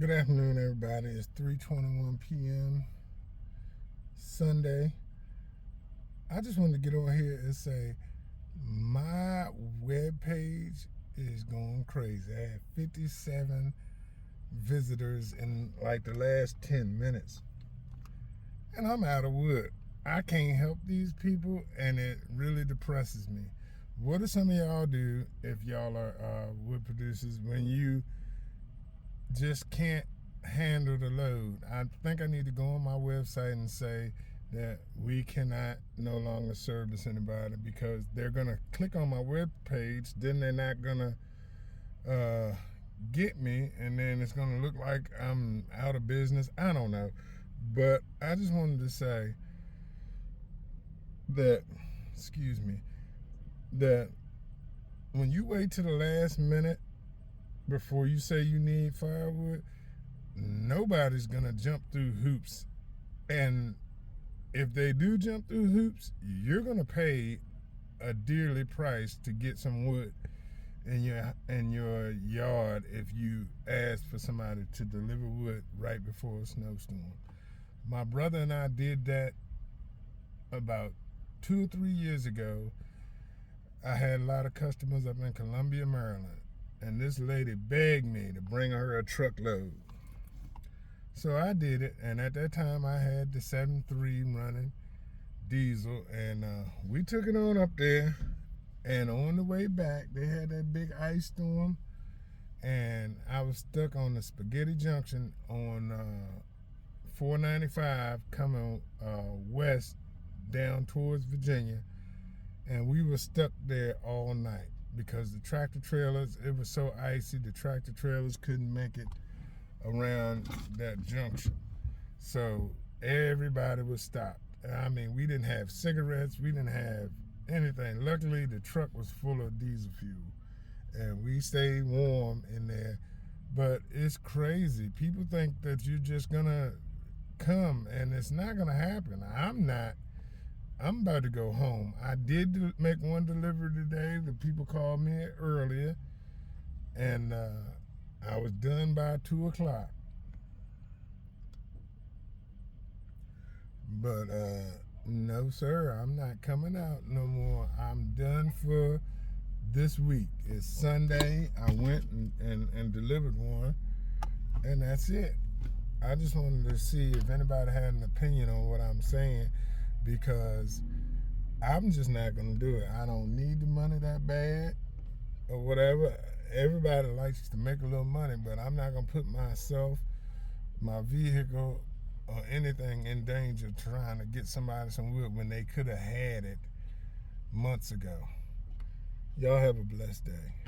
Good afternoon, everybody. It's 3:21 p.m. Sunday. I just wanted to get on here and say my web page is going crazy. I had 57 visitors in like the last 10 minutes, and I'm out of wood. I can't help these people, and it really depresses me. What do some of y'all do if y'all are wood producers when you just can't handle the load? I think I need to go on my website and say that we cannot no longer service anybody, because they're gonna click on my web page, then they're not gonna get me, and then it's gonna look like I'm out of business. I don't know, but I just wanted to say that, excuse me, that when you wait to the last minute before you say you need firewood, nobody's gonna jump through hoops. And if they do jump through hoops, you're gonna pay a dearly price to get some wood in your yard if you ask for somebody to deliver wood right before a snowstorm. My brother and I did that about 2 or 3 years ago. I had a lot of customers up in Columbia, Maryland, and this lady begged me to bring her a truckload. So I did it, and at that time I had the 7.3 running diesel, and we took it on up there. And on the way back, they had that big ice storm, and I was stuck on the Spaghetti Junction on 495 coming west down towards Virginia, and we were stuck there all night because the tractor trailers, it was so icy, the tractor trailers couldn't make it around that junction. So everybody was stopped. I mean, we didn't have cigarettes, we didn't have anything. Luckily, the truck was full of diesel fuel, and we stayed warm in there. But it's crazy. People think that you're just gonna come, and it's not gonna happen. I'm not. I'm about to go home. I did make one delivery today. The people called me earlier, and I was done by 2 o'clock. But no, sir, I'm not coming out no more. I'm done for this week. It's Sunday. I went and delivered one, and that's it. I just wanted to see if anybody had an opinion on what I'm saying, because I'm just not going to do it. I don't need the money that bad or whatever. Everybody likes to make a little money, but I'm not going to put myself, my vehicle, or anything in danger trying to get somebody some wood when they could have had it months ago. Y'all have a blessed day.